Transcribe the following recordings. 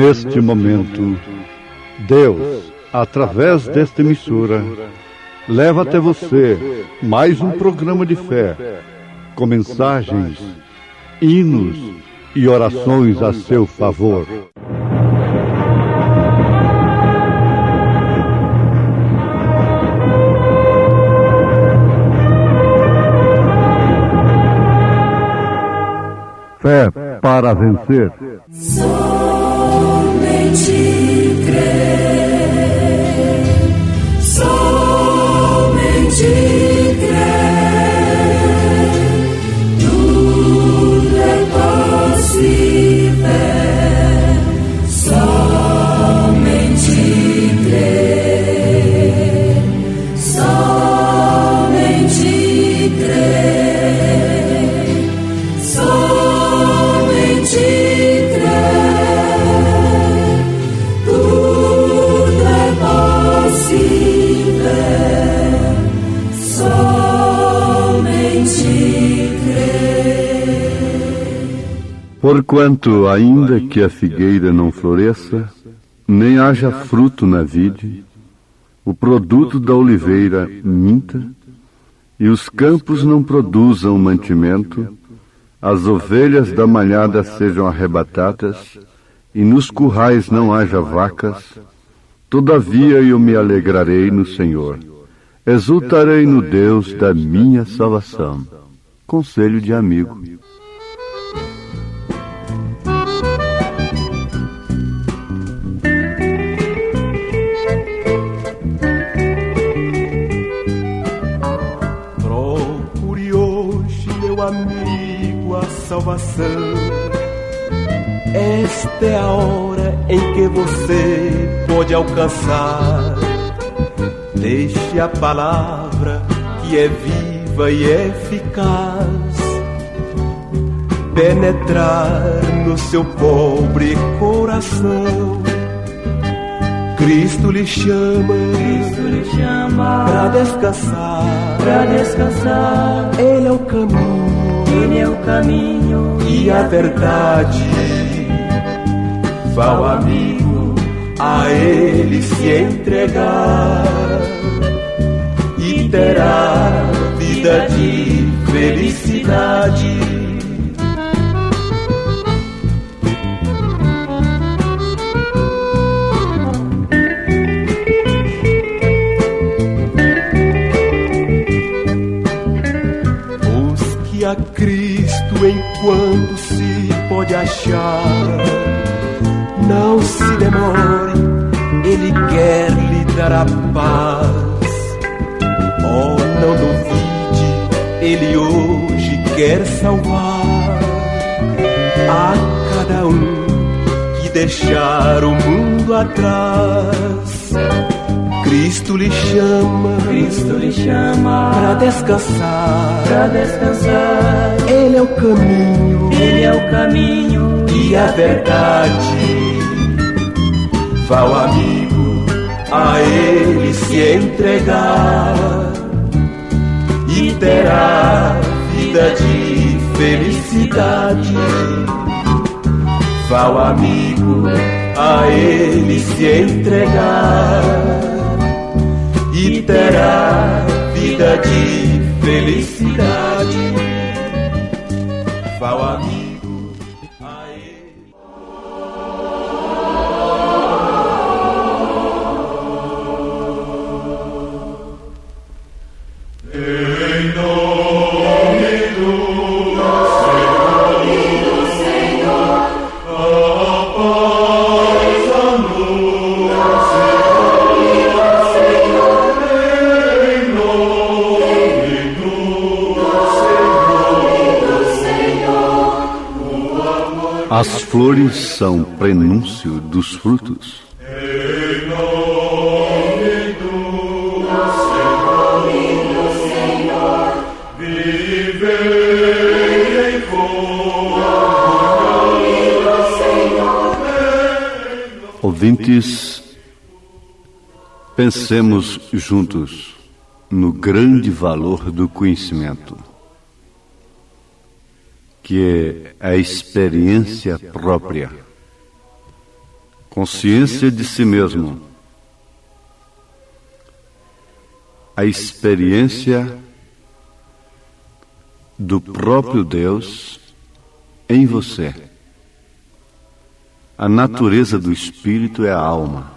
neste momento, Deus, através desta emissora, leva até você mais um programa de fé, com mensagens, hinos e orações a seu favor. Fé para vencer. Somente crer, somente crer, tudo é possível, somente crer, somente crer, somente Porquanto, ainda que a figueira não floresça, nem haja fruto na vide, o produto da oliveira minta, e os campos não produzam mantimento, as ovelhas da manhada sejam arrebatadas, e nos currais não haja vacas, todavia eu me alegrarei no Senhor, exultarei no Deus da minha salvação. Conselho de amigo. Procure hoje, meu amigo, a salvação. Esta é a hora em que você pode alcançar. Deixe a palavra que é viva e eficaz penetrar no seu pobre coração. Cristo lhe chama para descansar, Ele é o caminho, e a verdade. Vá o amigo a Ele se entregar e terá vida de felicidade. Busque a Cristo enquanto se pode achar. Não se demore, Ele quer lhe dar a paz. Oh, não duvide, Ele hoje quer salvar a cada um que deixar o mundo atrás. Cristo lhe chama para descansar, Ele é o caminho, e a verdade. Vá o amigo a Ele se entregar e terá vida de felicidade. Vá o amigo a Ele se entregar e terá vida de felicidade. Vá o amigo. As flores são prenúncio dos frutos. Em nome do Senhor, vivei em Ouvintes, pensemos juntos no grande valor do conhecimento, que é a experiência própria. Consciência de si mesmo. A experiência do próprio Deus em você. A natureza do espírito é a alma.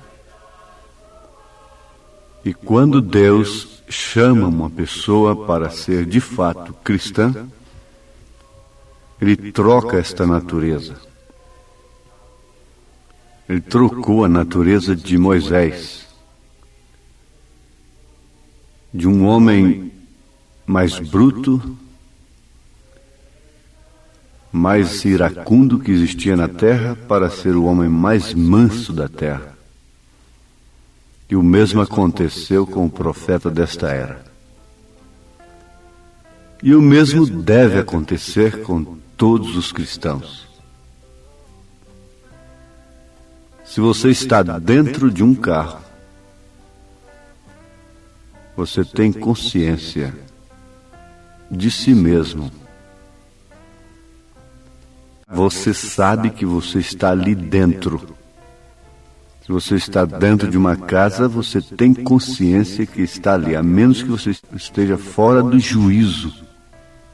E quando Deus chama uma pessoa para ser de fato cristã, Ele troca esta natureza. Ele trocou a natureza de Moisés, de um homem mais bruto, mais iracundo que existia na terra, para ser o homem mais manso da terra. E o mesmo aconteceu com o profeta desta era. E o mesmo deve acontecer com todos os cristãos. Se você está dentro de um carro, você tem consciência de si mesmo. Você sabe que você está ali dentro. Se você está dentro de uma casa, você tem consciência que está ali, a menos que você esteja fora do juízo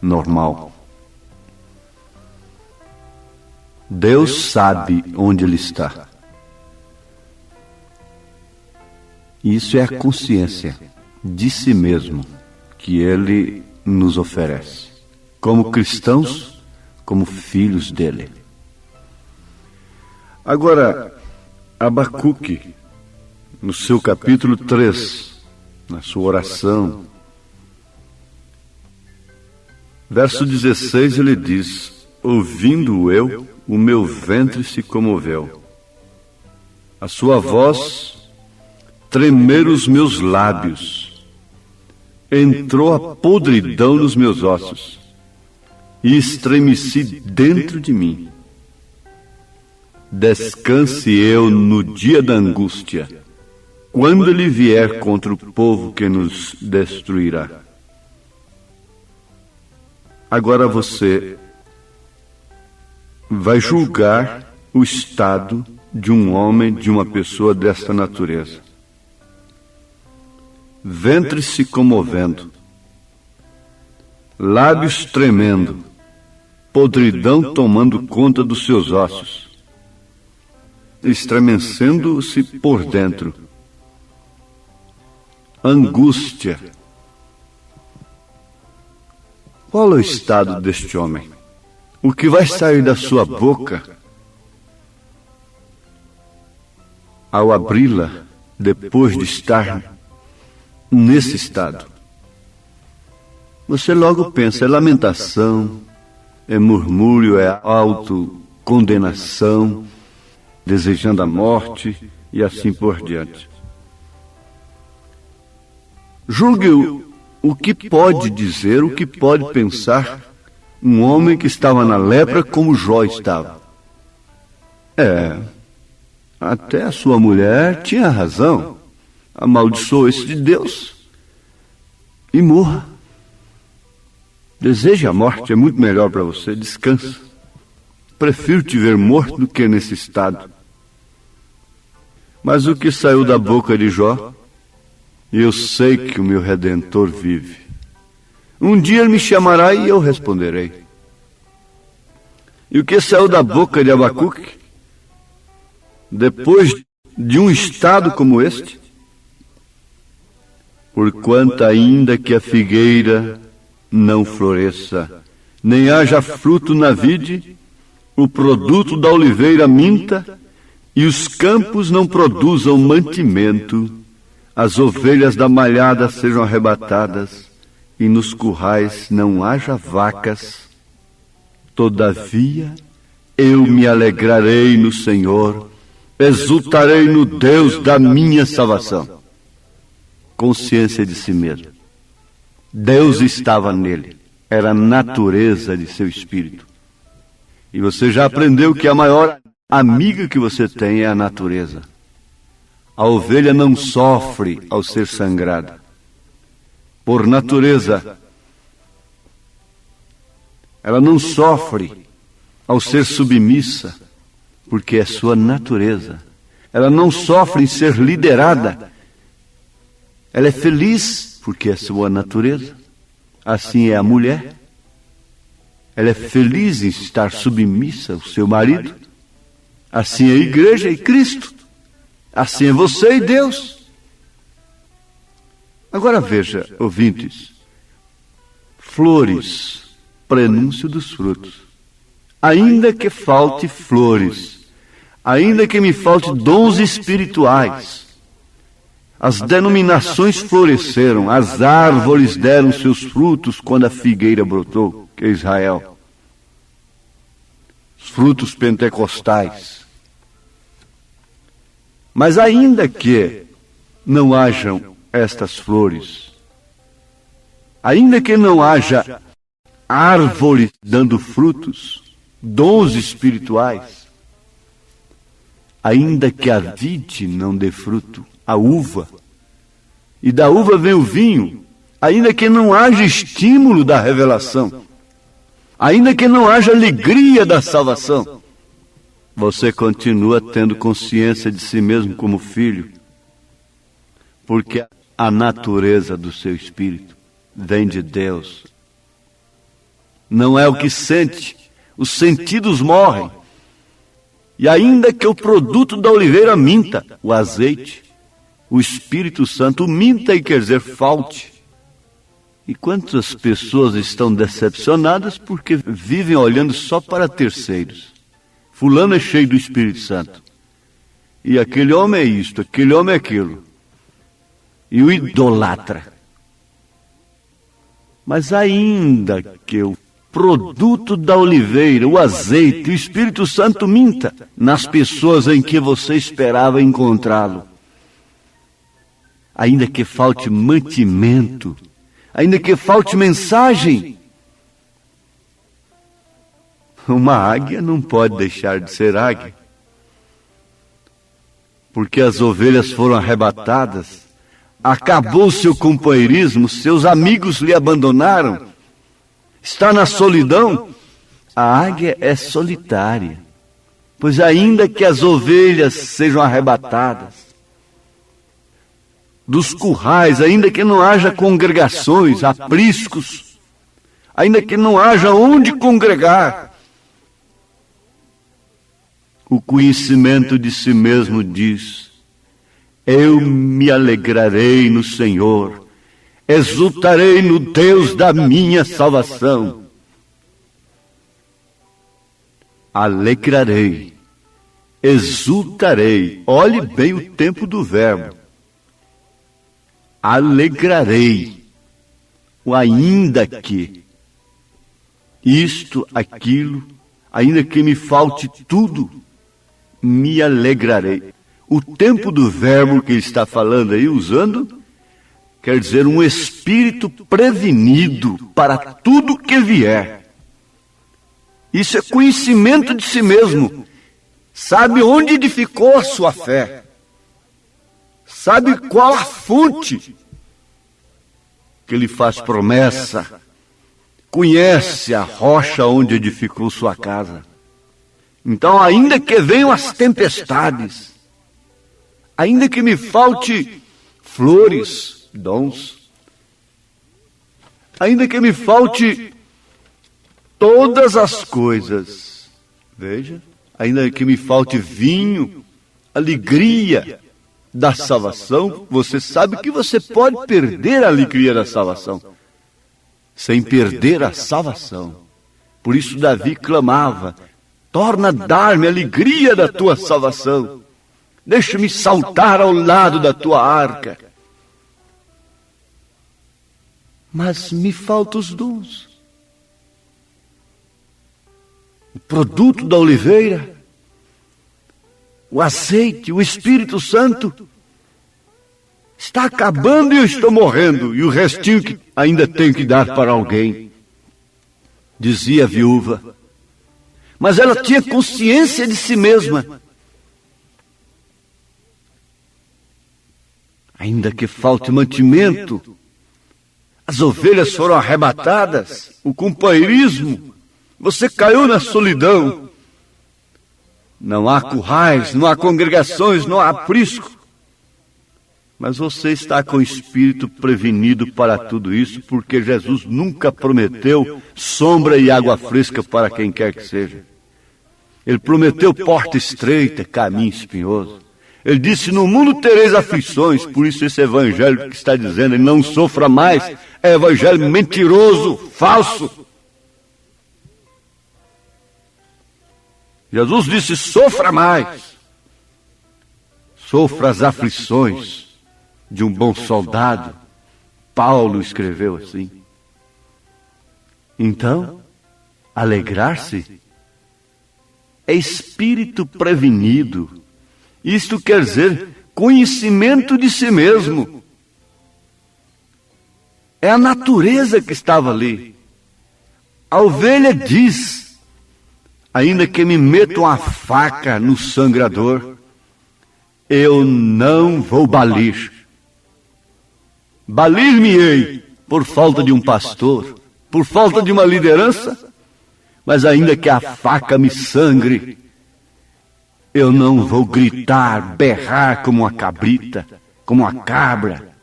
normal. Deus sabe onde Ele está. Isso é a consciência de si mesmo que Ele nos oferece, como cristãos, como filhos dEle. Agora, Abacuque, no seu capítulo 3, na sua oração, verso 16, ele diz: ouvindo eu, o meu ventre se comoveu. A sua voz tremer os meus lábios. Entrou a podridão nos meus ossos e estremeci dentro de mim. Descanse eu no dia da angústia, quando ele vier contra o povo que nos destruirá. Agora você vai julgar o estado de um homem, de uma pessoa desta natureza. Ventre se comovendo, lábios tremendo, podridão tomando conta dos seus ossos, estremecendo-se por dentro, angústia. Qual é o estado deste homem? O que vai sair da sua boca ao abri-la depois de estar nesse estado? Você logo pensa, é lamentação, é murmúrio, é autocondenação, desejando a morte e assim por diante. Julgue o que pode dizer, o que pode pensar um homem que estava na lepra como Jó estava. Até a sua mulher tinha razão. Amaldiçoe-se de Deus e morra. Deseje a morte, é muito melhor para você, descansa. Prefiro te ver morto do que nesse estado. Mas o que saiu da boca de Jó? Eu sei que o meu Redentor vive. Um dia ele me chamará e eu responderei. E o que saiu da boca de Abacuque? Depois de um estado como este? Porquanto ainda que a figueira não floresça, nem haja fruto na vide, o produto da oliveira minta, e os campos não produzam mantimento, as ovelhas da malhada sejam arrebatadas, e nos currais não haja vacas. Todavia, eu me alegrarei no Senhor, exultarei no Deus da minha salvação. Consciência de si mesmo. Deus estava nele, era a natureza de seu espírito. E você já aprendeu que a maior amiga que você tem é a natureza. A ovelha não sofre ao ser sangrada. Por natureza, ela não sofre ao ser submissa, porque é sua natureza. Ela não sofre em ser liderada. Ela é feliz porque é sua natureza. Assim é a mulher. Ela é feliz em estar submissa ao seu marido. Assim é a igreja e Cristo. Assim é você e Deus. Agora veja, ouvintes, flores, prenúncio dos frutos. Ainda que falte flores, ainda que me falte dons espirituais, as denominações floresceram, as árvores deram seus frutos quando a figueira brotou, que é Israel. Os frutos pentecostais. Mas ainda que não hajam estas flores, ainda que não haja árvores dando frutos, dons espirituais, ainda que a vide não dê fruto, a uva, e da uva vem o vinho, ainda que não haja estímulo da revelação, ainda que não haja alegria da salvação, você continua tendo consciência de si mesmo como filho, porque a natureza do seu espírito vem de Deus. Não é o que sente, os sentidos morrem. E ainda que o produto da oliveira minta, o azeite, o Espírito Santo minta e quer dizer falte. E quantas pessoas estão decepcionadas porque vivem olhando só para terceiros. Fulano é cheio do Espírito Santo. E aquele homem é isto, aquele homem é aquilo. E o idolatra. Mas ainda que o produto da oliveira, o azeite, o Espírito Santo minta nas pessoas em que você esperava encontrá-lo. Ainda que falte mantimento, ainda que falte mensagem, uma águia não pode deixar de ser águia, porque as ovelhas foram arrebatadas, acabou seu companheirismo, seus amigos lhe abandonaram, está na solidão. A águia é solitária, pois ainda que as ovelhas sejam arrebatadas dos currais, ainda que não haja congregações, apriscos, ainda que não haja onde congregar, o conhecimento de si mesmo diz: eu me alegrarei no Senhor, exultarei no Deus da minha salvação. Alegrarei, exultarei. Olhe bem o tempo do verbo. Alegrarei, o ainda que, isto, aquilo, ainda que me falte tudo, me alegrarei. O tempo do verbo que ele está falando aí, usando, quer dizer um espírito prevenido para tudo que vier. Isso é conhecimento de si mesmo. Sabe onde edificou a sua fé. Sabe qual a fonte que lhe faz promessa. Conhece a rocha onde edificou sua casa. Então, ainda que venham as tempestades, ainda que me falte flores, dons, ainda que me falte todas as coisas, veja, ainda que me falte vinho, alegria da salvação, você sabe que você pode perder a alegria da salvação, sem perder a salvação. Por isso Davi clamava: torna a dar-me a alegria da tua salvação. Deixa-me saltar ao lado da tua arca. Mas me faltam os dons. O produto da oliveira, o azeite, o Espírito Santo, está acabando e eu estou morrendo. E o restinho que ainda tenho que dar para alguém, dizia a viúva. Mas ela tinha consciência de si mesma. Ainda que falte mantimento, as ovelhas foram arrebatadas, o companheirismo, você caiu na solidão. Não há currais, não há congregações, não há aprisco. Mas você está com o espírito prevenido para tudo isso, porque Jesus nunca prometeu sombra e água fresca para quem quer que seja. Ele prometeu porta estreita, caminho espinhoso. Ele disse, no mundo tereis aflições, por isso esse evangelho que está dizendo, ele não sofra mais, é evangelho mentiroso, falso. Jesus disse, sofra mais. Sofra as aflições de um bom soldado. Paulo escreveu assim. Então, alegrar-se é espírito prevenido. Isto quer dizer conhecimento de si mesmo. É a natureza que estava ali. A ovelha diz, ainda que me metam a faca no sangrador, eu não vou balir. Balir-me-ei por falta de um pastor, por falta de uma liderança, mas ainda que a faca me sangre, eu não vou gritar, berrar como uma cabrita, como uma cabra.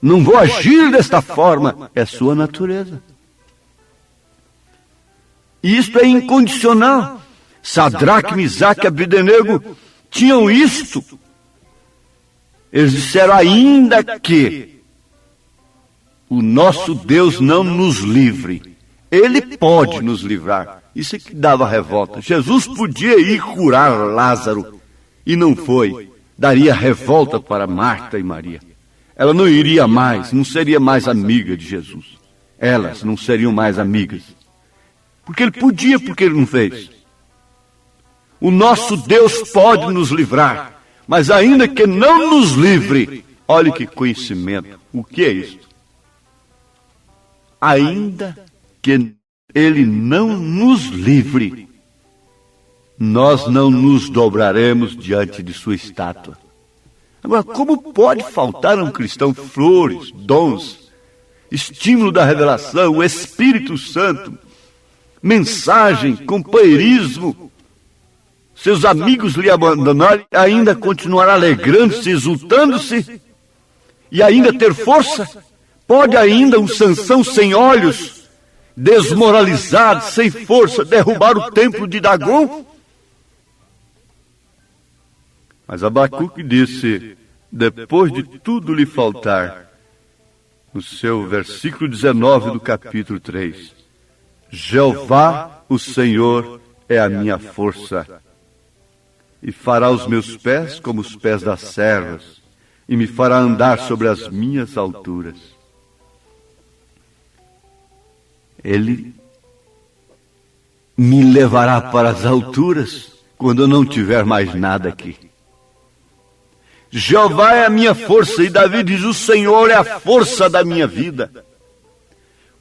Não vou agir desta forma, é sua natureza. E isto é incondicional. Sadraque, Misaque e Abdenego tinham isto. Eles disseram, ainda que o nosso Deus não nos livre, Ele pode nos livrar. Isso é que dava revolta. Jesus podia ir curar Lázaro e não foi. Daria revolta para Marta e Maria. Ela não iria mais, não seria mais amiga de Jesus. Elas não seriam mais amigas. Porque ele podia, porque ele não fez. O nosso Deus pode nos livrar, mas ainda que não nos livre, olhe que conhecimento. O que é isso? Ainda que Ele não nos livre, nós não nos dobraremos diante de sua estátua. Agora, como pode faltar a um cristão flores, dons, estímulo da revelação, o Espírito Santo, mensagem, companheirismo, seus amigos lhe abandonarem, ainda continuar alegrando-se, exultando-se, e ainda ter força? Pode ainda um Sansão sem olhos, desmoralizado, sem força, derrubar o templo de Dagom? Mas Abacuque disse, depois de tudo lhe faltar, no seu versículo 19 do capítulo 3, Jeová, o Senhor, é a minha força, e fará os meus pés como os pés das servas, e me fará andar sobre as minhas alturas. Ele me levará para as alturas quando eu não tiver mais nada aqui. Jeová é a minha força, e Davi diz, o Senhor é a força da minha vida.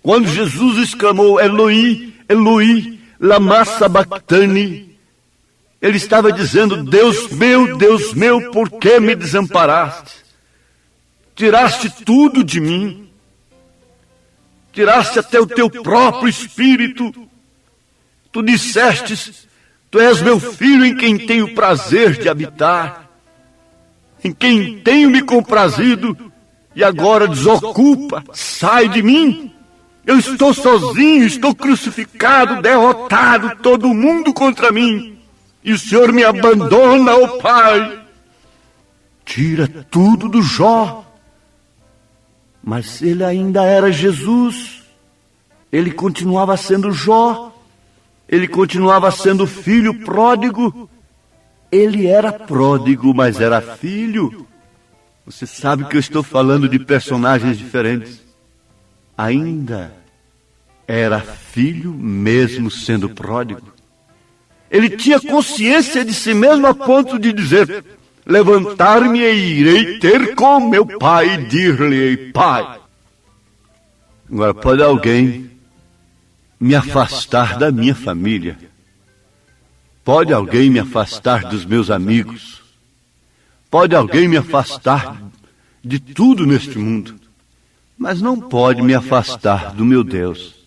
Quando Jesus exclamou, Eloi, Eloi, lama sabachthani, ele estava dizendo, Deus meu, por que me desamparaste? Tiraste tudo de mim. Tiraste até o teu próprio espírito. Tu dissestes, tu és meu filho em quem tenho prazer de habitar, em quem tenho me comprazido, e agora desocupa, sai de mim. Eu estou sozinho, estou crucificado, derrotado, todo mundo contra mim. E o Senhor me abandona, ó Pai. Tira tudo do Jó. Mas ele ainda era Jesus. Ele continuava sendo Jó. Ele continuava sendo filho pródigo. Ele era pródigo, mas era filho. Você sabe que eu estou falando de personagens diferentes. Ainda era filho, mesmo sendo pródigo. Ele tinha consciência de si mesmo a ponto de dizer, levantar-me e irei ter com meu pai e dir-lhe, Pai. Agora, pode alguém me afastar da minha família? Pode alguém me afastar dos meus amigos? Pode alguém me afastar de tudo neste mundo? Mas não pode me afastar do meu Deus.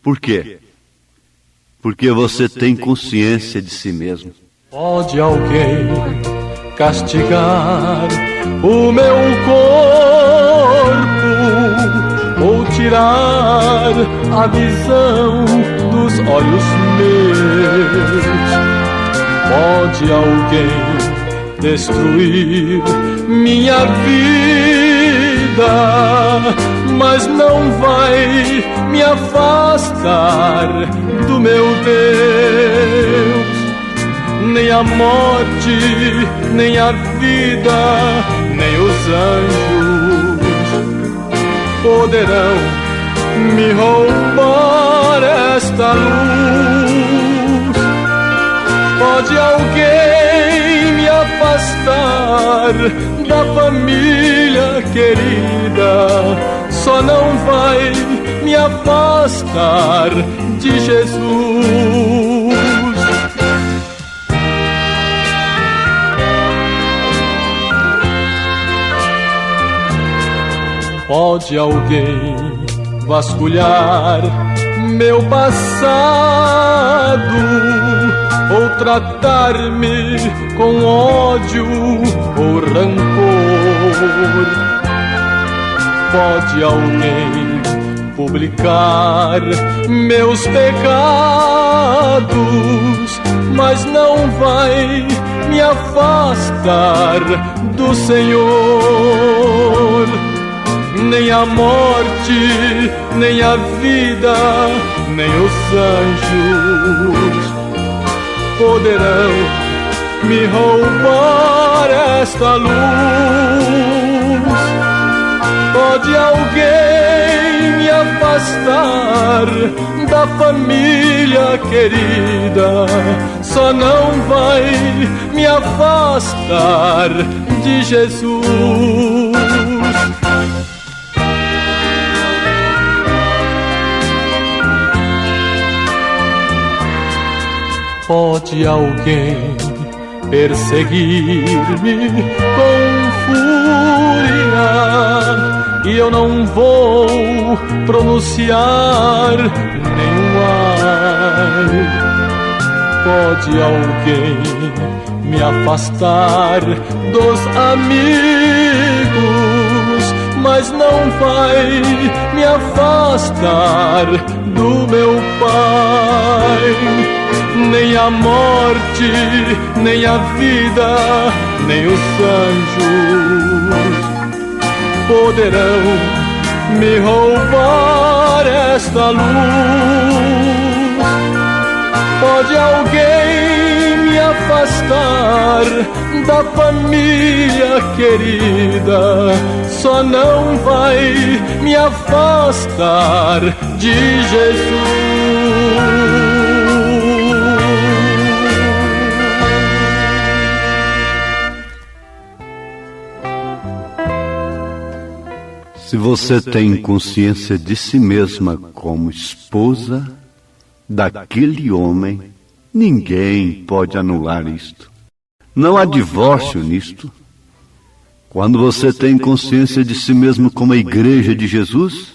Por quê? porque você tem consciência de si mesmo. Pode alguém castigar o meu corpo ou tirar a visão dos olhos meus? Pode alguém destruir minha vida, mas não vai me afastar do meu Deus. Nem a morte, nem a vida, nem os anjos poderão me roubar esta luz. Pode alguém me afastar da família querida, só não vai me afastar de Jesus. Pode alguém vasculhar meu passado ou tratar-me com ódio ou rancor? Pode alguém publicar meus pecados, mas não vai me afastar do Senhor. Nem a morte, nem a vida, nem os anjos poderão me roubar esta luz. Pode alguém me afastar da família querida, só não vai me afastar de Jesus. Pode alguém perseguir-me com fúria e eu não vou pronunciar nenhum ai. Pode alguém me afastar dos amigos, mas não vai me afastar do meu Pai. Nem a morte, nem a vida, nem os anjos poderão me roubar esta luz. Pode alguém me afastar da família querida, só não vai me afastar de Jesus. Se você tem consciência de si mesma como esposa daquele homem, ninguém pode anular isto. Não há divórcio nisto. Quando você tem consciência de si mesmo como a igreja de Jesus,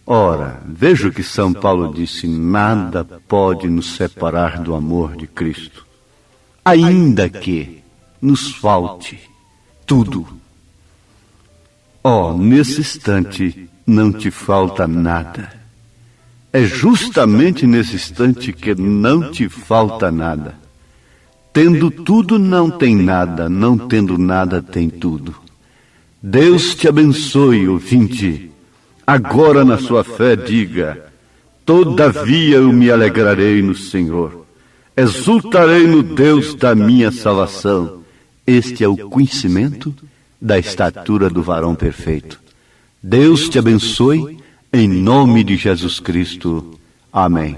ora, veja o que São Paulo disse: nada pode nos separar do amor de Cristo, ainda que nos falte tudo. Nesse instante não te falta nada. É justamente nesse instante que não te falta nada. Tendo tudo, não tem nada. Não tendo nada, tem tudo. Deus te abençoe, ouvinte. Agora na sua fé diga: todavia eu me alegrarei no Senhor. Exultarei no Deus da minha salvação. Este é o conhecimento da estatura do varão perfeito. Deus te abençoe, em nome de Jesus Cristo. Amém.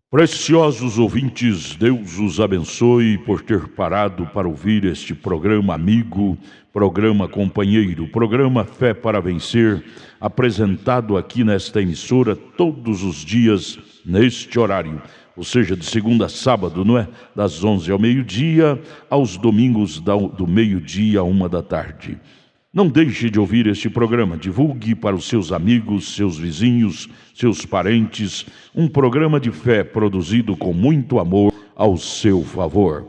Preciosos ouvintes, Deus os abençoe por ter parado para ouvir este programa amigo, programa companheiro, programa Fé para Vencer, apresentado aqui nesta emissora todos os dias neste horário. Ou seja, de segunda a sábado, não é? Das 11 ao meio-dia, aos domingos do meio-dia à 1 da tarde. Não deixe de ouvir este programa. Divulgue para os seus amigos, seus vizinhos, seus parentes. Um programa de fé produzido com muito amor ao seu favor.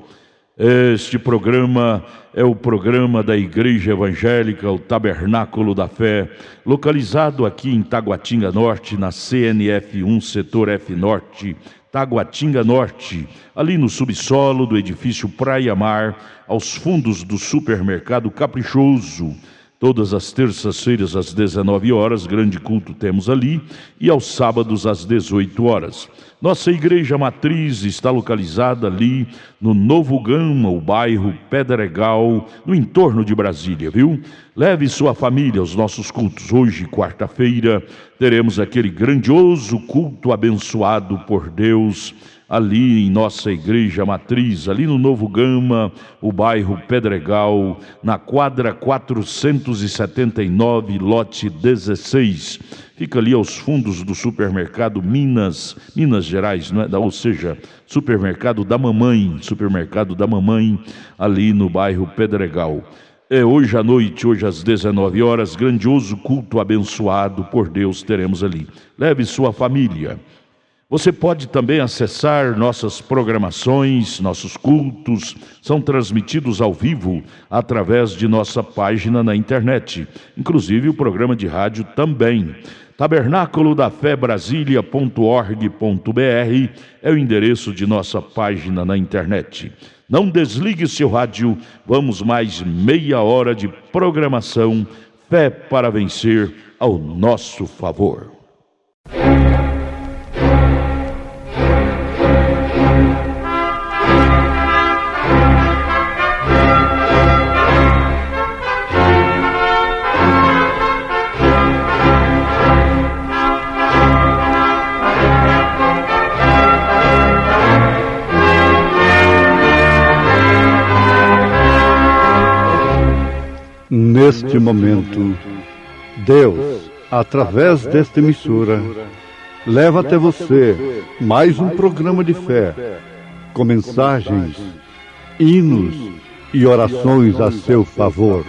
Este programa é o programa da Igreja Evangélica, o Tabernáculo da Fé, localizado aqui em Taguatinga Norte, na CNF 1, Setor F Norte, Taguatinga Norte, ali no subsolo do edifício Praia Mar, aos fundos do supermercado Caprichoso. Todas as terças-feiras às 19 horas, grande culto temos ali, e aos sábados às 18 horas. Nossa igreja matriz está localizada ali no Novo Gama, o bairro Pedregal, no entorno de Brasília, viu? Leve sua família aos nossos cultos. Hoje, quarta-feira, teremos aquele grandioso culto abençoado por Deus, ali em nossa igreja matriz, ali no Novo Gama, o bairro Pedregal, na quadra 479, lote 16. Fica ali aos fundos do supermercado Minas Gerais, não é? Ou seja, supermercado da mamãe, ali no bairro Pedregal. Hoje à noite, hoje às 19 horas, grandioso culto abençoado por Deus teremos ali. Leve sua família. Você pode também acessar nossas programações, nossos cultos, são transmitidos ao vivo através de nossa página na internet, inclusive o programa de rádio também. Tabernáculo da Fé Brasília.org.br é o endereço de nossa página na internet. Não desligue seu rádio, vamos mais meia hora de programação, Fé para Vencer ao nosso favor. Neste momento, Deus, através desta emissora, leva até você mais um programa de fé, com mensagens, hinos e orações a seu favor.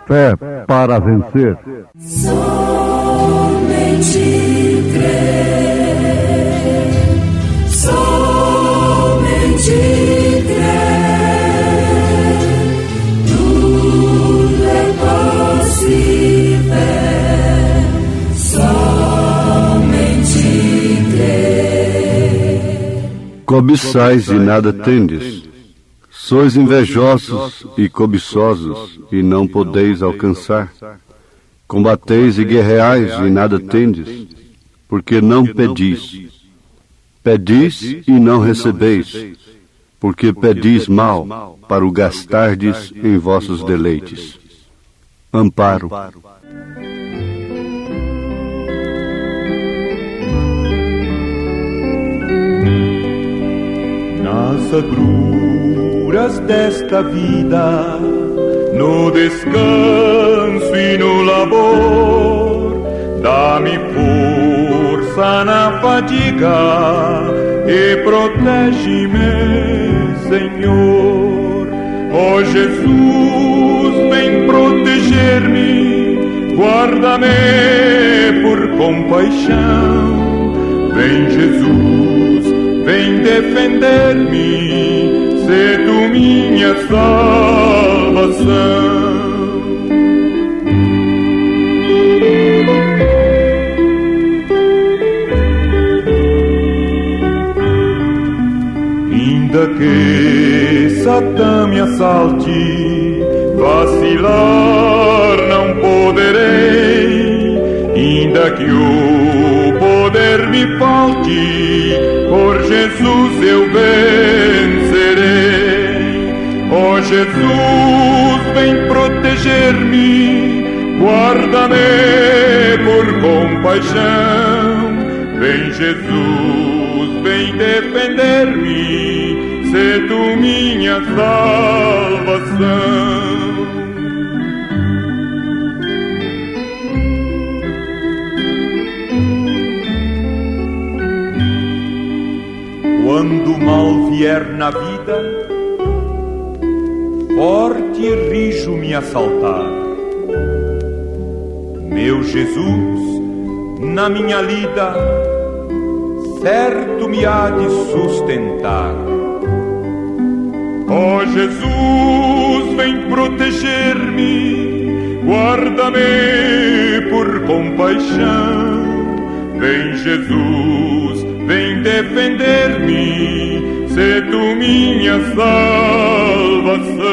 Fé para vencer. Somente crer, somente crer, tudo é possível, somente crer. Cobiçais e nada tendes, sois invejosos e cobiçosos e não podeis alcançar. Combateis e guerreais e nada tendes, porque não pedis. Pedis e não recebeis, porque pedis mal, para o gastardes em vossos deleites. Amparo. Nas agruras desta vida, no descanso e no labor, dá-me força na fadiga e protege-me, Senhor. Ó Jesus, vem proteger-me, guarda-me por compaixão. Vem Jesus, vem defender-me, sê tu minha salvação. Ainda que Satã me assalte, vacilar não poderei. Ainda que o poder me falte, por Jesus eu vencerei. Ó Jesus, vem proteger-me, guarda-me por compaixão. Vem Jesus, vem defender-me, sê tu minha salvação. Quando o mal vier na vida, forte e rijo me assaltar, meu Jesus, na minha lida, certo me há de sustentar. Ó Jesus, vem proteger-me, guarda-me por compaixão. Vem Jesus, vem defender-me, sê tu minha salvação.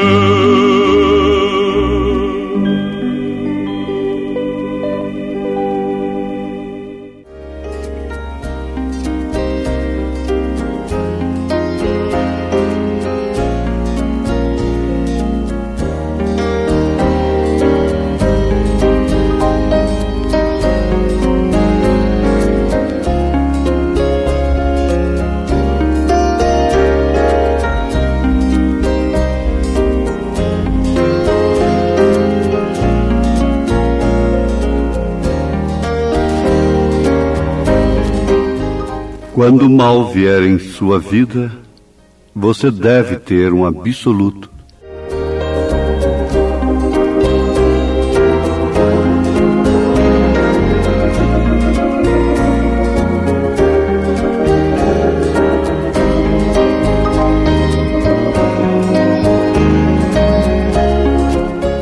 Quando o mal vier em sua vida, você deve ter um absoluto.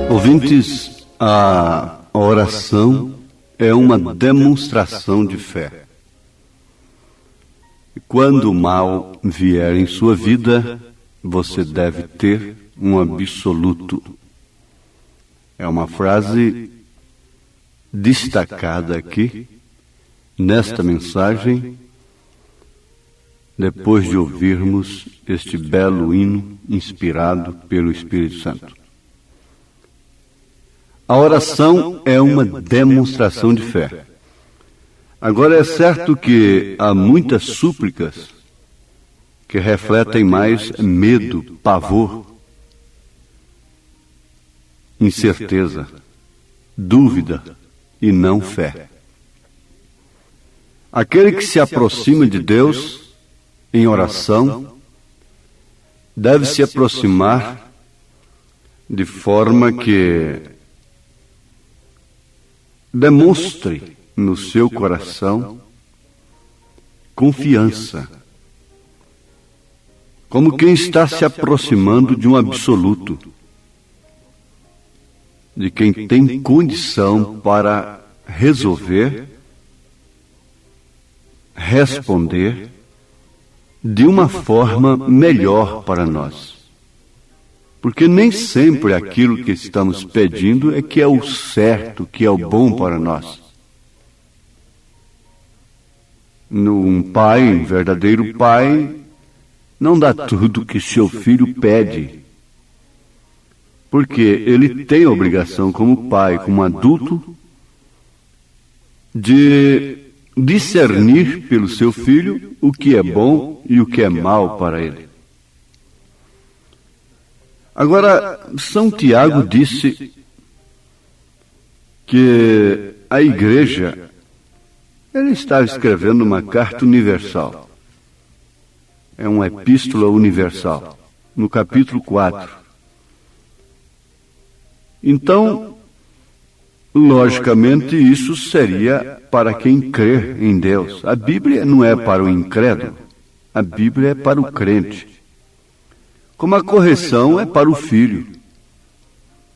Ouvintes, a oração é uma demonstração de fé. Quando o mal vier em sua vida, você deve ter um absoluto. É uma frase destacada aqui, nesta mensagem, depois de ouvirmos este belo hino inspirado pelo Espírito Santo. A oração é uma demonstração de fé. Agora, é certo que há muitas súplicas que refletem mais medo, pavor, incerteza, dúvida e não fé. Aquele que se aproxima de Deus em oração deve se aproximar de forma que demonstre no seu coração confiança, como quem está se aproximando de um absoluto, de quem tem condição para resolver, responder de uma forma melhor para nós. Porque nem sempre aquilo que estamos pedindo é que é o certo, que é o bom para nós. Um pai, um verdadeiro pai, não dá tudo que seu filho pede. Porque ele tem a obrigação como pai, como adulto, de discernir pelo seu filho o que é bom e o que é mal para ele. Agora, São Tiago disse que a igreja, ele estava escrevendo uma carta universal. É uma epístola universal, no capítulo 4. Então, logicamente, isso seria para quem crê em Deus. A Bíblia não é para o incrédulo, a Bíblia é para o crente. Como a correção é para o filho.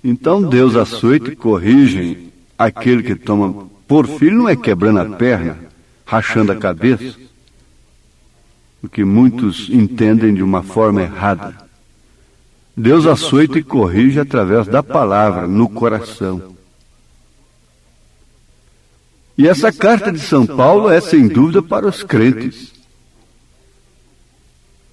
Então, Deus açoita e corrige aquele que toma por filho, não é quebrando a perna, rachando a cabeça, o que muitos entendem de uma forma errada. Deus açoita e corrige através da palavra, no coração. E essa carta de São Paulo é, sem dúvida, para os crentes.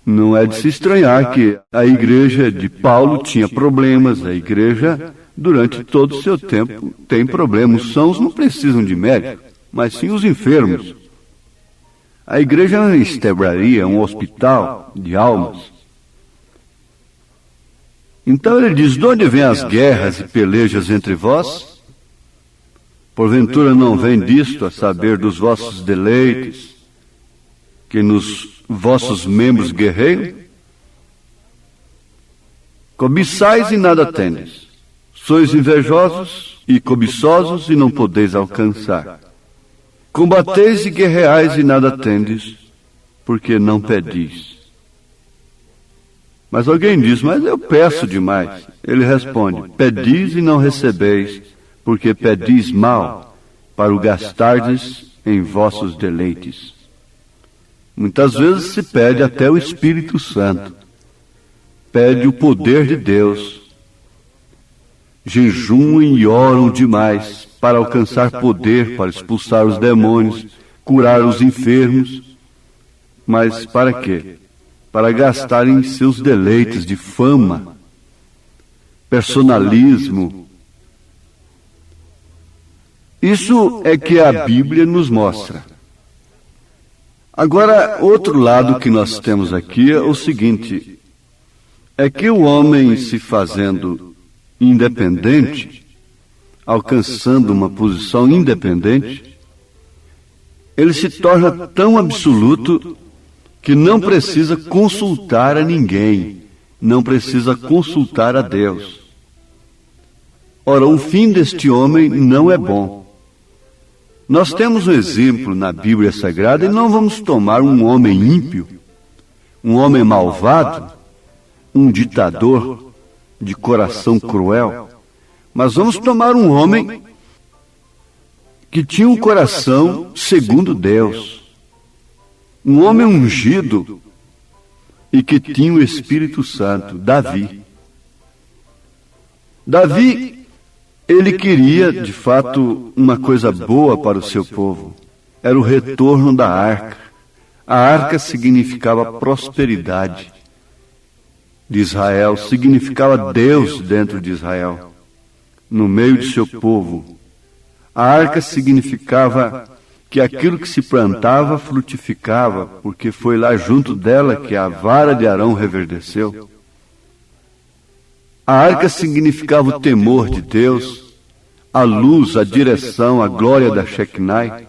Não é de se estranhar que a igreja de Paulo tinha problemas, a igreja, durante todo o seu tempo, tem problemas. Os sãos não precisam de médico, mas sim os enfermos. A igreja é uma estebraria, um hospital de almas. Então ele diz: de onde vêm as guerras e pelejas entre vós? Porventura não vem disto, a saber, dos vossos deleites, que nos vossos membros guerreiam? Cobiçais e nada tendes. Sois invejosos e cobiçosos e não podeis alcançar. Combateis e guerreais e nada tendes, porque não pedis. Mas alguém diz, mas eu peço demais. Ele responde, pedis e não recebeis, porque pedis mal, para o gastardes em vossos deleites. Muitas vezes se pede até o Espírito Santo. Pede o poder de Deus. Jejuam e oram demais para alcançar poder, para expulsar os demônios, curar os enfermos. Mas para quê? Para gastarem seus deleites de fama, personalismo. Isso é que a Bíblia nos mostra. Agora, outro lado que nós temos aqui é o seguinte, é que o homem se fazendo independente, alcançando uma posição independente, ele se torna tão absoluto que não precisa consultar a ninguém, não precisa consultar a Deus. Ora, o fim deste homem não é bom. Nós temos um exemplo na Bíblia Sagrada e não vamos tomar um homem ímpio, um homem malvado, um ditador de coração cruel, mas vamos tomar um homem que tinha um coração segundo Deus, um homem ungido e que tinha o Espírito Santo, Davi. Davi, ele queria, de fato, uma coisa boa para o seu povo. Era o retorno da arca. A arca significava prosperidade de Israel, significava Deus dentro de Israel, no meio de seu povo. A arca significava que aquilo que se plantava frutificava, porque foi lá junto dela que a vara de Arão reverdeceu. A arca significava o temor de Deus, a luz, a direção, a glória da Shekinah,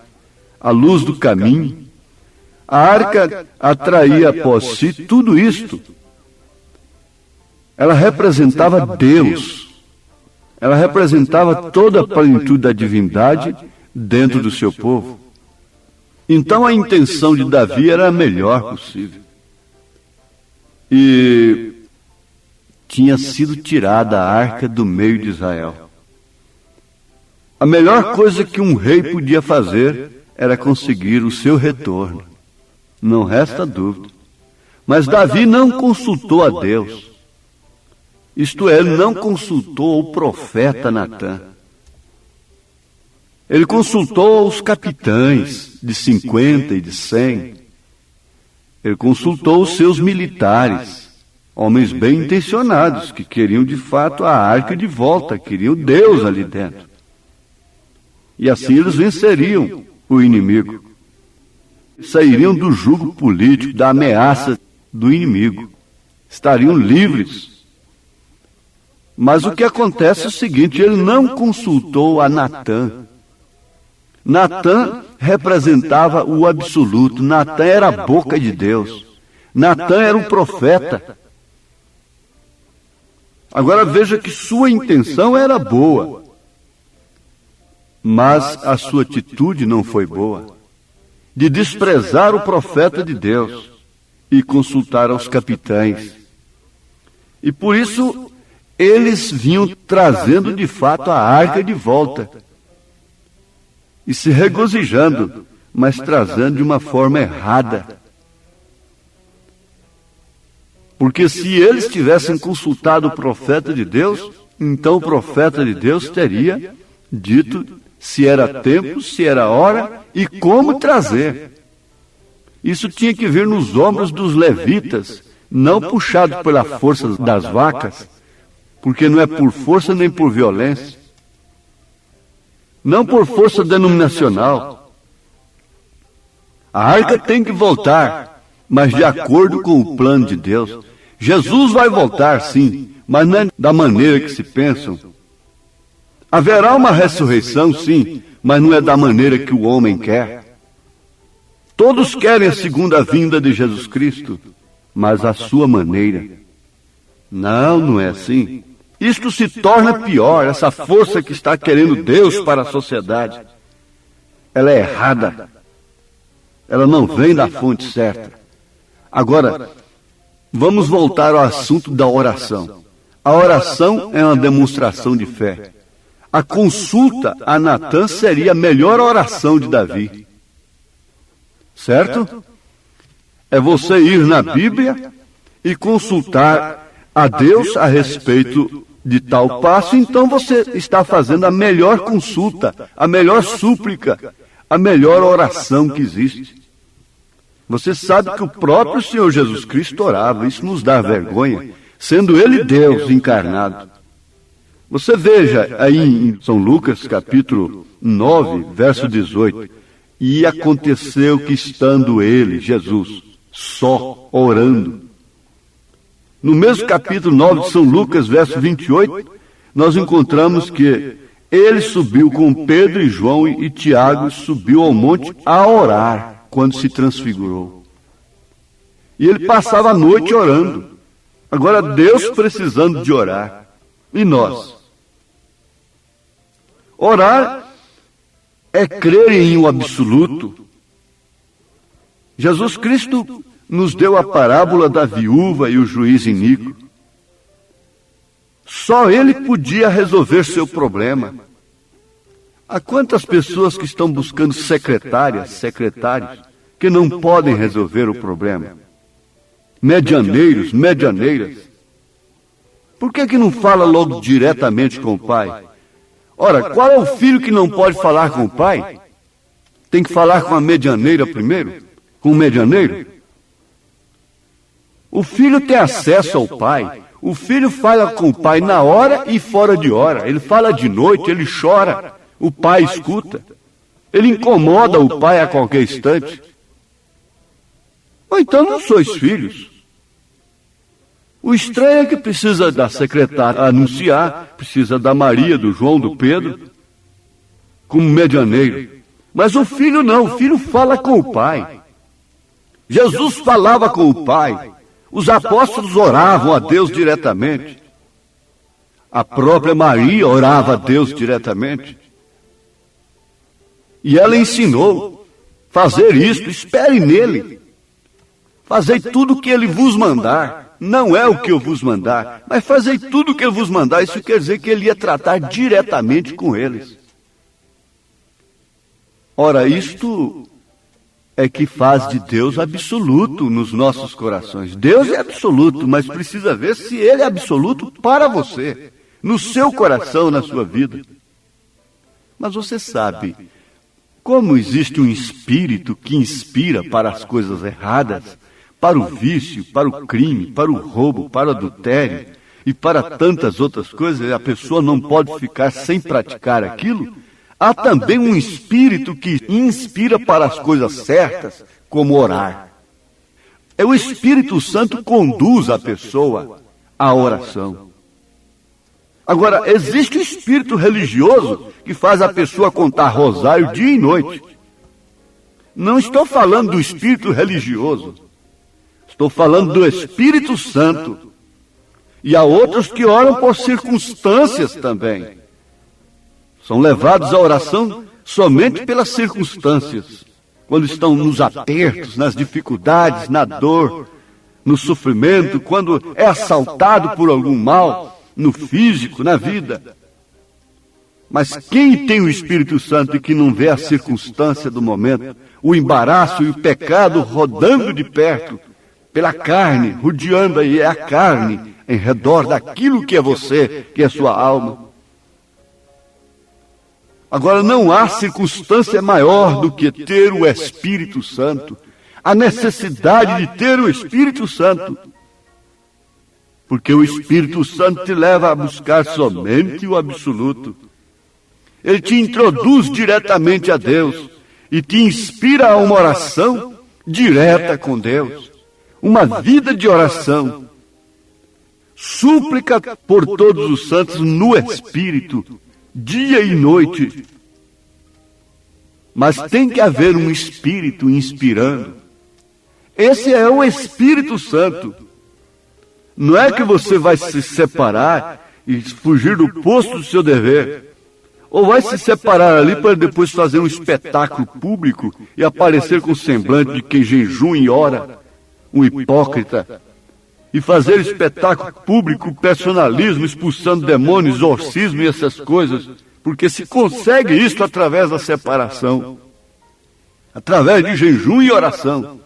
a luz do caminho. A arca atraía após si tudo isto. Ela representava Deus. Ela representava toda a plenitude da divindade dentro do seu povo. Então a intenção de Davi era a melhor possível. E tinha sido tirada a arca do meio de Israel. A melhor coisa que um rei podia fazer era conseguir o seu retorno. Não resta dúvida. Mas Davi não consultou a Deus. Isto é, ele não consultou o profeta Natã. Ele consultou os capitães de 50 e de 100. Ele consultou os seus militares, homens bem intencionados, que queriam de fato a arca de volta, queriam Deus ali dentro. E assim eles venceriam o inimigo. Sairiam do jugo político, da ameaça do inimigo. Estariam livres. Mas o que acontece é o seguinte, ele não consultou a Natã. Natã representava o absoluto. Natã era a boca de Deus. Natã era o profeta. Agora veja que sua intenção era boa, mas a sua atitude não foi boa, de desprezar o profeta de Deus e consultar aos capitães. E por isso eles vinham trazendo de fato a arca de volta e se regozijando, mas trazendo de uma forma errada. Porque se eles tivessem consultado o profeta de Deus, então o profeta de Deus teria dito se era tempo, se era hora e como trazer. Isso tinha que vir nos ombros dos levitas, não puxado pela força das vacas, porque não é por força nem por violência, não por força denominacional. A arca tem que voltar, mas de acordo com o plano de Deus. Jesus vai voltar, sim, mas não é da maneira que se pensam. Haverá uma ressurreição, sim, mas não é da maneira que o homem quer. Todos querem a segunda vinda de Jesus Cristo, mas à sua maneira. Não, não é assim. Isto se torna pior, essa força que está querendo Deus para a sociedade. Ela é errada. Ela não vem da fonte certa. Agora, vamos voltar ao assunto da oração. A oração é uma demonstração de fé. A consulta a Natã seria a melhor oração de Davi. Certo? É você ir na Bíblia e consultar a Deus a respeito de tal passo, então você está fazendo a melhor consulta, a melhor súplica, a melhor oração que existe. Você sabe que o próprio Senhor Jesus Cristo orava, isso nos dá vergonha, sendo Ele Deus encarnado. Você veja aí em São Lucas, capítulo 9, verso 18, e aconteceu que estando Ele, Jesus, só orando. No mesmo capítulo 9 de São Lucas, verso 28, nós encontramos que ele subiu com Pedro e João e Tiago, subiu ao monte a orar quando se transfigurou. E ele passava a noite orando. Agora Deus precisando de orar. E nós? Orar é crer em um absoluto. Jesus Cristo nos deu a parábola da viúva e o juiz iníquo. Só ele podia resolver seu problema. Há quantas pessoas que estão buscando secretários, que não podem resolver o problema? Medianeiros, medianeiras. Por que não fala logo diretamente com o pai? Ora, qual é o filho que não pode falar com o pai? Tem que falar com a medianeira primeiro? Com o medianeiro? O filho tem acesso ao pai. O filho fala com o pai na hora e fora de hora. Ele fala de noite, ele chora. O pai escuta. Ele incomoda o pai a qualquer instante. Ou então não sois filhos. O estranho é que precisa da secretária anunciar, precisa da Maria, do João, do Pedro, como medianeiro. Mas o filho não, o filho fala com o pai. Jesus falava com o pai. Os apóstolos oravam a Deus diretamente. A própria Maria orava a Deus diretamente. E ela ensinou: fazer isto, espere nele. Fazei tudo o que ele vos mandar. Não é o que eu vos mandar, mas fazei tudo o que ele vos mandar. Isso quer dizer que ele ia tratar diretamente com eles. Ora, isto é que faz de Deus absoluto nos nossos corações. Deus é absoluto, mas precisa ver se ele é absoluto para você, no seu coração, na sua vida. Mas você sabe como existe um espírito que inspira para as coisas erradas, para o vício, para o crime, para o roubo, para o adultério e para tantas outras coisas, a pessoa não pode ficar sem praticar aquilo? Há também um espírito que inspira para as coisas certas, como orar. É o Espírito Santo que conduz a pessoa à oração. Agora, existe o espírito religioso que faz a pessoa contar rosário dia e noite. Não estou falando do espírito religioso. Estou falando do Espírito Santo. E há outros que oram por circunstâncias também. São levados à oração somente pelas circunstâncias. Quando estão nos apertos, nas dificuldades, na dor, no sofrimento, quando é assaltado por algum mal, no físico, na vida. Mas quem tem o Espírito Santo e que não vê a circunstância do momento, o embaraço e o pecado rodando de perto, pela carne, rodeando aí a carne, em redor daquilo que é você, que é sua alma. Agora, não há circunstância maior do que ter o Espírito Santo, a necessidade de ter o Espírito Santo. Porque o Espírito Santo te leva a buscar somente o absoluto. Ele te introduz diretamente a Deus e te inspira a uma oração direta com Deus. Uma vida de oração. Súplica por todos os santos no Espírito, dia e noite. mas tem que haver um Espírito inspirando. Esse é o Espírito Santo. Não é que você vai se separar e fugir do posto do seu dever, ou vai se separar ali para depois fazer um espetáculo público e aparecer com o semblante de quem jejum e ora, um hipócrita, e fazer espetáculo público, personalismo, expulsando demônios, exorcismo e essas coisas, porque se consegue isso através da separação, através de jejum e oração.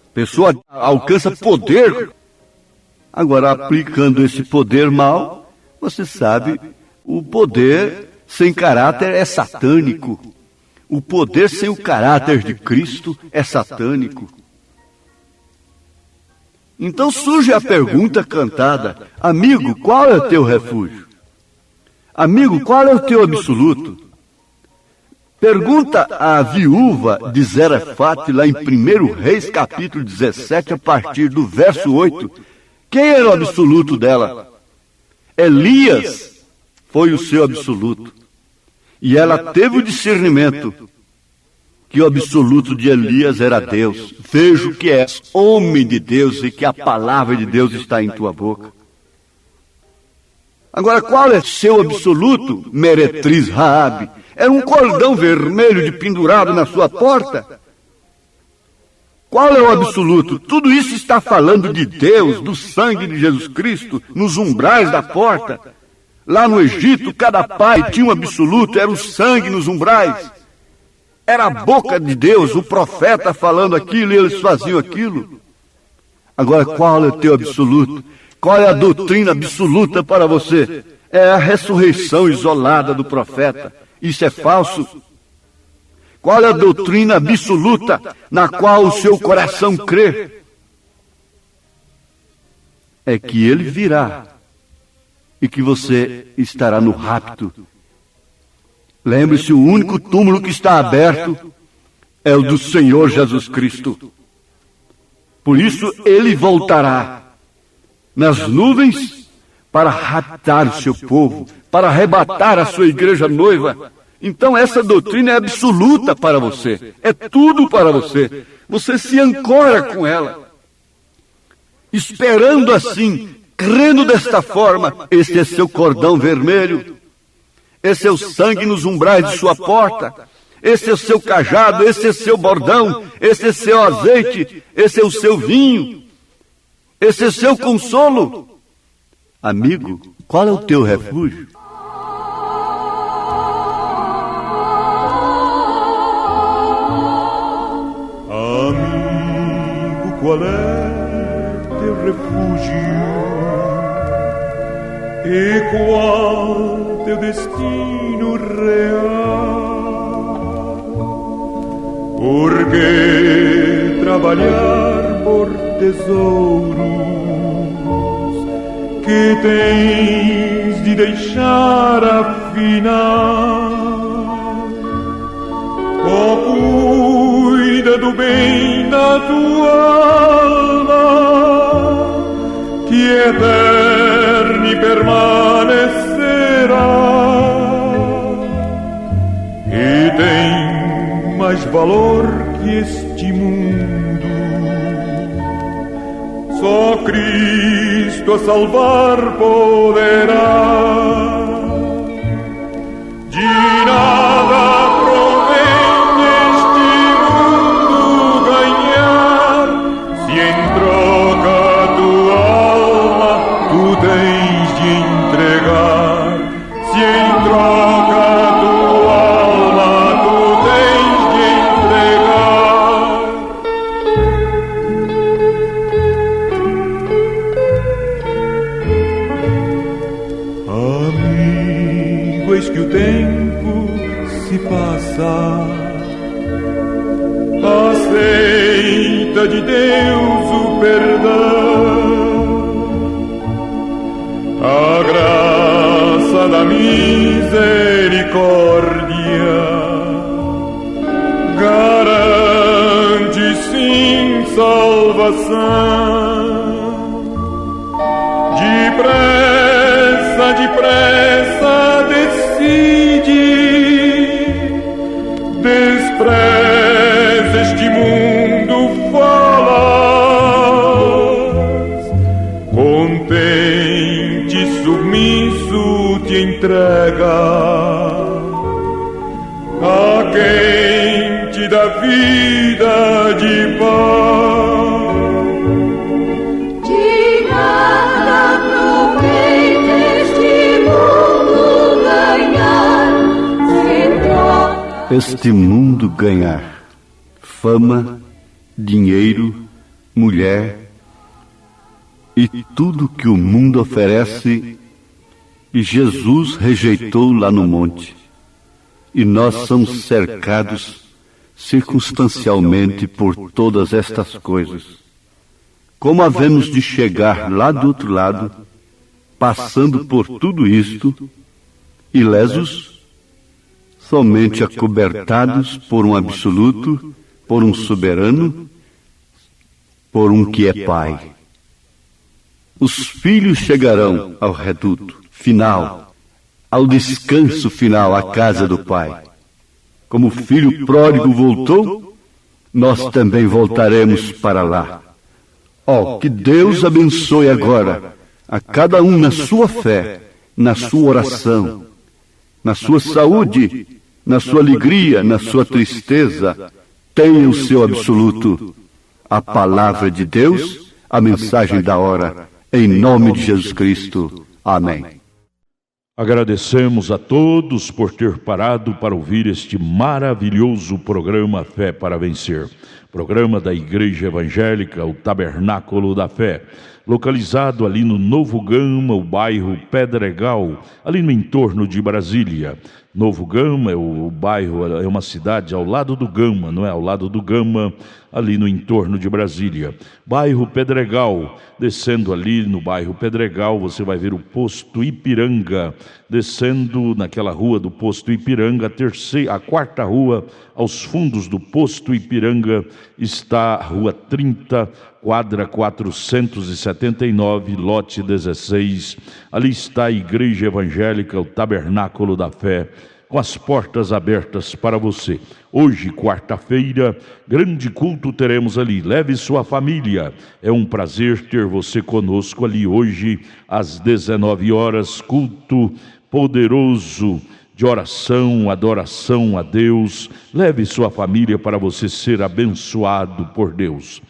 A pessoa alcança poder. Agora, aplicando esse poder mal, você sabe, o poder sem caráter é satânico. O poder sem o caráter de Cristo é satânico. Então surge a pergunta cantada: amigo, qual é o teu refúgio? Amigo, qual é o teu absoluto? Pergunta a viúva de Zarefate, lá em 1 Reis, capítulo 17, a partir do verso 8. Quem era o absoluto dela? Elias foi o seu absoluto. E ela teve o discernimento que o absoluto de Elias era Deus. Vejo que és homem de Deus e que a palavra de Deus está em tua boca. Agora, qual é seu absoluto, meretriz Raabe? Era um cordão vermelho de pendurado na sua porta? Qual é o absoluto? Tudo isso está falando de Deus, do sangue de Jesus Cristo, nos umbrais da porta. Lá no Egito, cada pai tinha um absoluto, era o sangue nos umbrais. Era a boca de Deus, o profeta falando aquilo e eles faziam aquilo. Agora, qual é o teu absoluto? Qual é a doutrina absoluta para você? É a ressurreição isolada do profeta. Isso é falso. Qual é a doutrina absoluta na qual o seu coração crê? É que ele virá e que você estará no rapto. Lembre-se, o único túmulo que está aberto é o do Senhor Jesus Cristo. Por isso ele voltará nas nuvens para raptar o seu povo, para arrebatar a sua igreja noiva. Então essa doutrina é absoluta para você, é tudo para você. Você se ancora com ela, esperando assim, crendo desta forma. Esse é seu cordão vermelho, esse é o sangue nos umbrais de sua porta, esse é o seu cajado, esse é seu bordão, esse é seu azeite, esse é o seu vinho, esse é seu consolo. Amigo, qual é o teu refúgio? Amigo, qual é teu refúgio? E qual teu destino real? Por que trabalhar por tesouros que tens de deixar afinal? Oh, cuida do bem da tua alma, que eterna e permanecerá, e tem mais valor que este mundo. Só Cristo a salvar poderá. De nada provém este mundo ganhar, se em troca tua alma tu tens de entregar. Se em troca tua alma tu tens de entregar. Amigo, eis que o tempo se passa, aceita de Deus o perdão, a graça da misericórdia garante sim salvação. Depressa decide entrega a quem te dá vida de paz. De nada aproveita este mundo ganhar, se troca. Este mundo ganhar fama, dinheiro, mulher e tudo que o mundo oferece, e Jesus rejeitou lá no monte. E nós somos cercados circunstancialmente por todas estas coisas. Como havemos de chegar lá do outro lado, passando por tudo isto, ilesos, somente acobertados por um absoluto, por um soberano, por um que é Pai. Os filhos chegarão ao reduto final, ao descanso final, à casa do Pai. Como o filho pródigo voltou, nós também voltaremos para lá. Que Deus abençoe agora a cada um na sua fé, na sua oração, na sua saúde, na sua alegria, na sua tristeza. Tenha o seu absoluto, a palavra de Deus, a mensagem da hora, em nome de Jesus Cristo. Amém. Agradecemos a todos por ter parado para ouvir este maravilhoso programa Fé para Vencer. Programa da Igreja Evangélica, o Tabernáculo da Fé, localizado ali no Novo Gama, o bairro Pedregal, ali no entorno de Brasília. Novo Gama é o bairro, é uma cidade ao lado do Gama, não é? Ao lado do Gama, ali no entorno de Brasília. Bairro Pedregal, descendo ali no bairro Pedregal, você vai ver o posto Ipiranga. Descendo naquela rua do posto Ipiranga, a quarta rua, aos fundos do posto Ipiranga, está a rua 30, quadra 479, lote 16. Ali está a Igreja Evangélica, o Tabernáculo da Fé, com as portas abertas para você. Hoje, quarta-feira, grande culto teremos ali. Leve sua família. É um prazer ter você conosco ali hoje, às 19 horas, culto poderoso de oração, adoração a Deus. Leve sua família para você ser abençoado por Deus.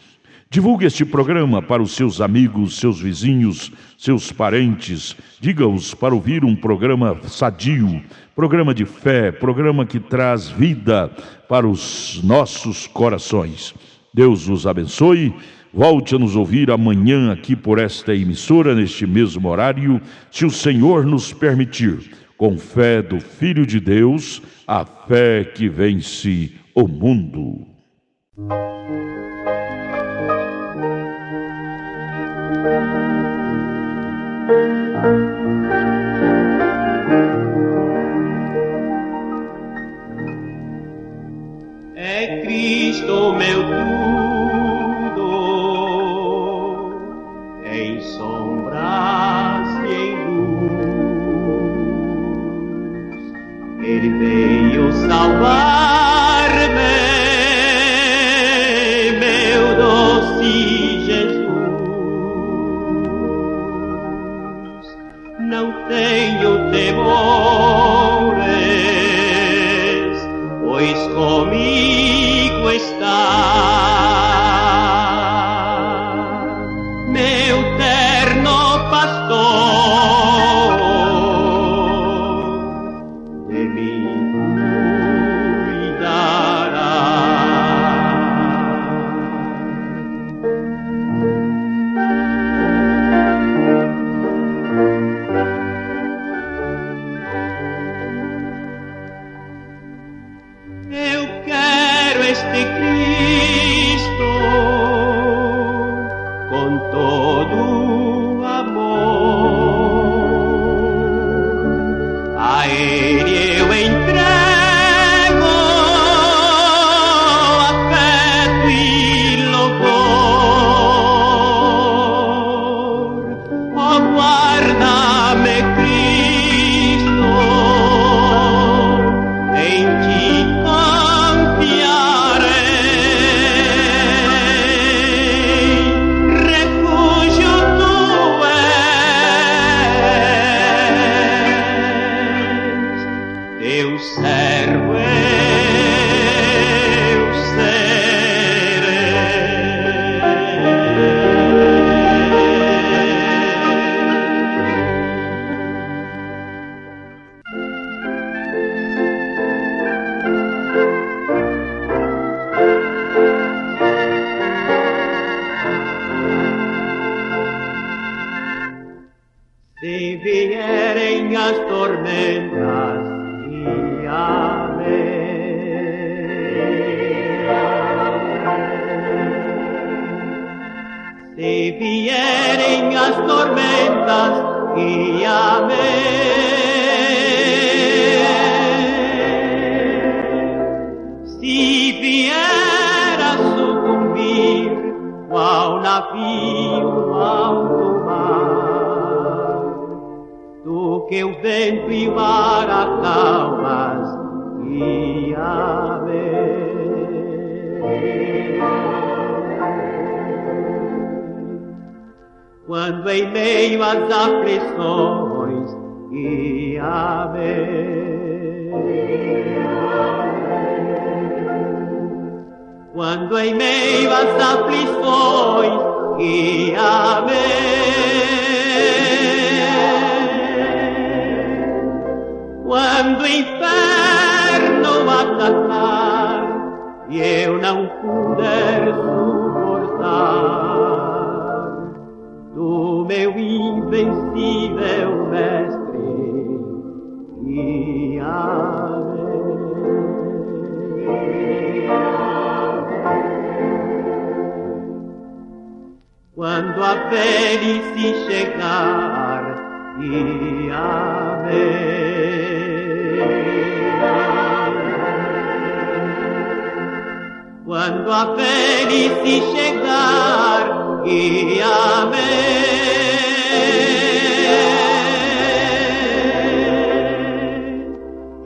Divulgue este programa para os seus amigos, seus vizinhos, seus parentes. Diga-os para ouvir um programa sadio, programa de fé, programa que traz vida para os nossos corações. Deus os abençoe. Volte a nos ouvir amanhã aqui por esta emissora, neste mesmo horário, se o Senhor nos permitir. Com fé do Filho de Deus, a fé que vence o mundo. É Cristo meu tudo, em sombras e em luz. Ele veio salvar-me, meu doce Jesus. Não tenho temores, pois comigo está meu terno pastor, de mim cuidará. Eu quero este Cristo vierem as tormentas, guíame. Se vierem as tormentas, guíame. Se vier a sucumbir qual navio alto mar, tu que o vento e o mar acalmas, guia-me. Quando em meio às aflições, guia-me. Quando em meio às aflições, guia-me. Quando o inferno atacar e eu não puder suportar, do meu invencível mestre, guia-me. Quando a velhice chegar, guia-me. Quando a velhice chegar, guia-me.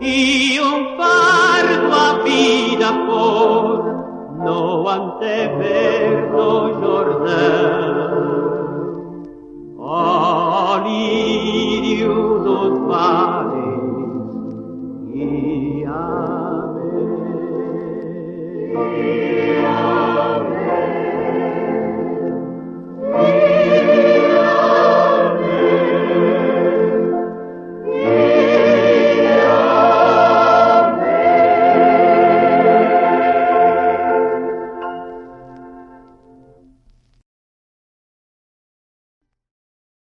E fardo a vida for no antever do Jordão,